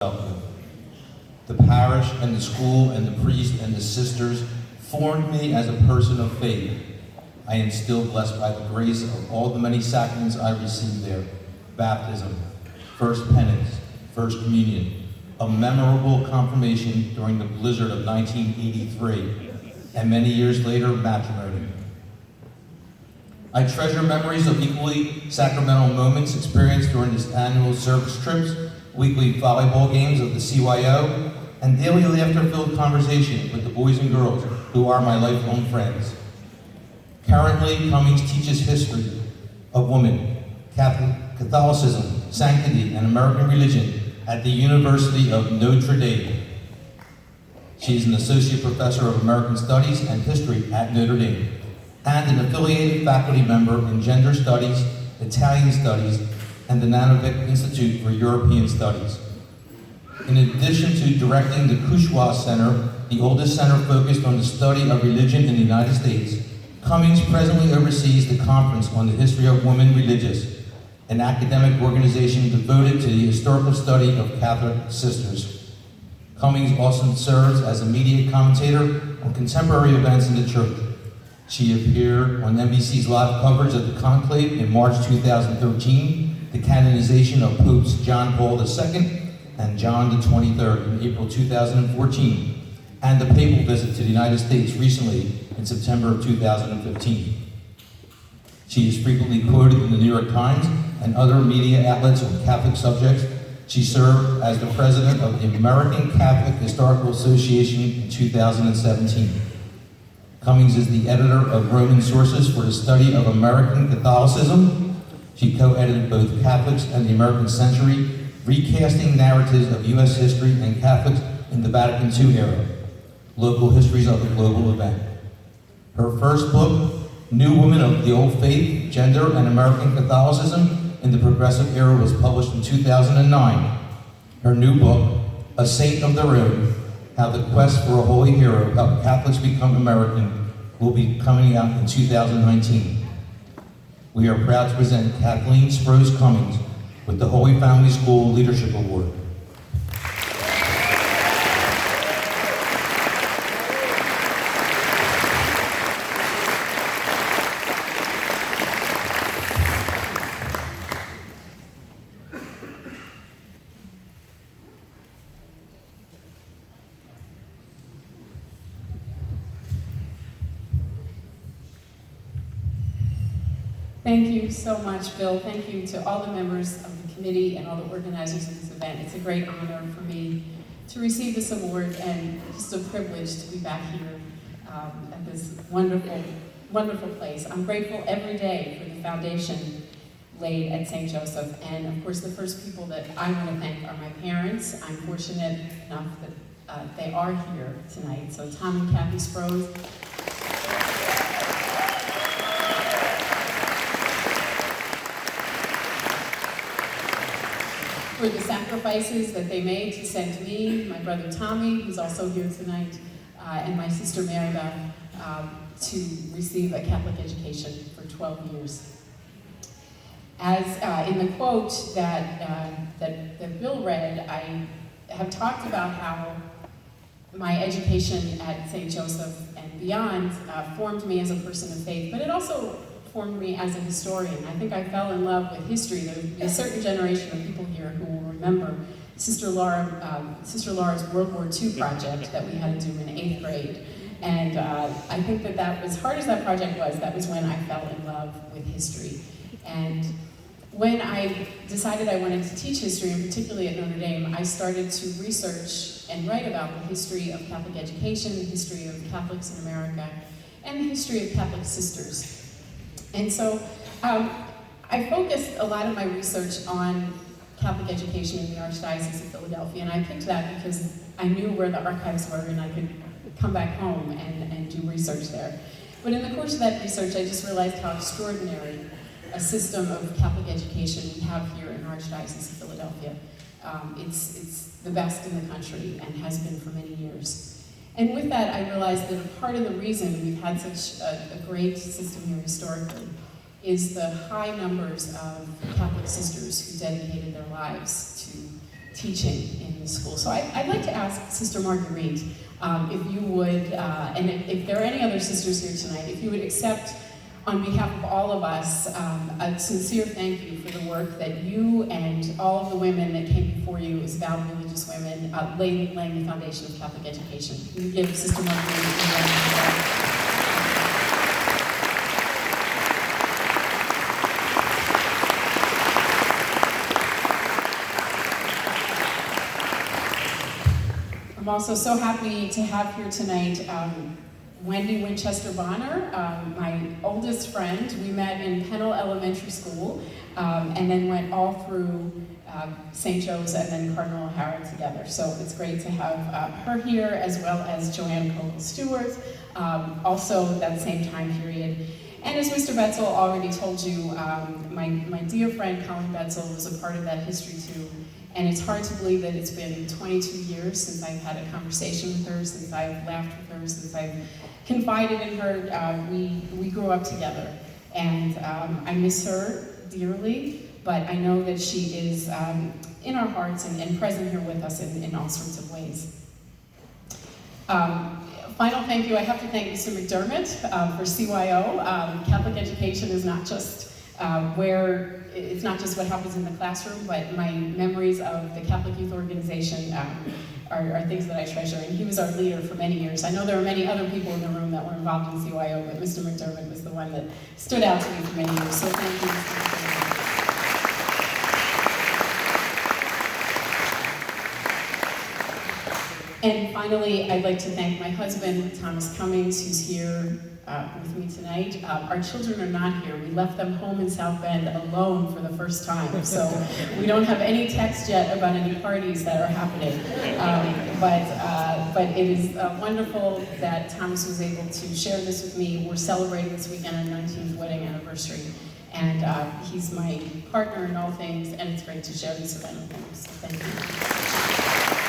The parish and the school and the priest and the sisters formed me as a person of faith. I am still blessed by the grace of all the many sacraments I received there: baptism, first penance, first communion, a memorable confirmation during the blizzard of 1983, and many years later, matrimony. I treasure memories of equally sacramental moments experienced during this annual service trips, weekly volleyball games of the CYO, and daily laughter-filled conversation with the boys and girls who are my lifelong friends. Currently, Cummings teaches history of woman, Catholicism, sanctity, and American religion at the University of Notre Dame. She is an associate professor of American Studies and History at Notre Dame, and an affiliated faculty member in Gender Studies, Italian Studies, and the Nanovic Institute for European Studies. In addition to directing the Cushwa Center, the oldest center focused on the study of religion in the United States, Cummings presently oversees the Conference on the History of Women Religious, an academic organization devoted to the historical study of Catholic sisters. Cummings also serves as a media commentator on contemporary events in the church. She appeared on NBC's live coverage of the conclave in March 2013, the canonization of Popes John Paul II and John the 23rd in April 2014, and the papal visit to the United States recently in September of 2015. She is frequently quoted in the New York Times and other media outlets on Catholic subjects. She served as the president of the American Catholic Historical Association in 2017. Cummings is the editor of Roman Sources for the Study of American Catholicism. She co-edited both Catholics and the American Century, recasting narratives of U.S. history and Catholics in the Vatican II era, local histories of the global event. Her first book, New Women of the Old Faith, Gender and American Catholicism in the Progressive Era, was published in 2009. Her new book, A Saint of Their Own, How the Quest for a Holy Hero, How Catholics Become American, will be coming out in 2019. We are proud to present Kathleen Sprows Cummings with the Holy Family School Leadership Award. Thank you so much, Bill. Thank you to all the members of the committee and all the organizers of this event. It's a great honor for me to receive this award, and just a privilege to be back here at this wonderful, wonderful place. I'm grateful every day for the foundation laid at St. Joseph, and of course the first people that I want to thank are my parents. I'm fortunate enough that they are here tonight. So Tom and Kathy Sprows, for the sacrifices that they made to send me, my brother Tommy, who's also here tonight, and my sister Mary Beth, to receive a Catholic education for 12 years. As in the quote that Bill read, I have talked about how my education at St. Joseph and beyond formed me as a person of faith, but it also formed me as a historian. I think I fell in love with history. There will be a certain generation of people here who will remember Sister Laura's World War II project that we had to do in 8th grade. And I think that as hard as that project was, that was when I fell in love with history. And when I decided I wanted to teach history, and particularly at Notre Dame, I started to research and write about the history of Catholic education, the history of Catholics in America, and the history of Catholic sisters. And so I focused a lot of my research on Catholic education in the Archdiocese of Philadelphia, and I picked that because I knew where the archives were and I could come back home and do research there. But in the course of that research, I just realized how extraordinary a system of Catholic education we have here in our Archdiocese of Philadelphia. It's the best in the country and has been for many years. And with that, I realized that part of the reason we've had such a great system here historically is the high numbers of Catholic sisters who dedicated their lives to teaching in in the school. So I'd like to ask Sister Marguerite if you would, and if there are any other sisters here tonight, if you would accept on behalf of all of us, a sincere thank you for the work that you and all of the women that came before you as vowed religious women laying the foundation of Catholic education. Can you give Sister Marguerite a round of applause? I'm also so happy to have here tonight Wendy Winchester Bonner, my oldest friend. We met in Pennell Elementary School and then went all through St. Joe's and then Cardinal O'Hara together. So it's great to have her here, as well as Joanne Cogle-Stewart, also that same time period. And as Mr. Betzel already told you, my dear friend Colleen Betzel was a part of that history too. And it's hard to believe that it's been 22 years since I've had a conversation with her, since I've laughed with her, since I've confided in her. We grew up together, and I miss her dearly, but I know that she is in our hearts and present here with us in all sorts of ways. Final thank you, I have to thank Mr. McDermott for CYO. Catholic education is not just it's not just what happens in the classroom, but my memories of the Catholic Youth Organization are things that I treasure, and he was our leader for many years. I know there are many other people in the room that were involved in CYO, but Mr. McDermott was the one that stood out to me for many years, so thank you, Mr. McDermott. And finally, I'd like to thank my husband, Thomas Cummings, who's here with me tonight. Our children are not here. We left them home in South Bend alone for the first time, so we don't have any text yet about any parties that are happening. But it is wonderful that Thomas was able to share this with me. We're celebrating this weekend our 19th wedding anniversary, and he's my partner in all things, and it's great to share this event with him. So thank you.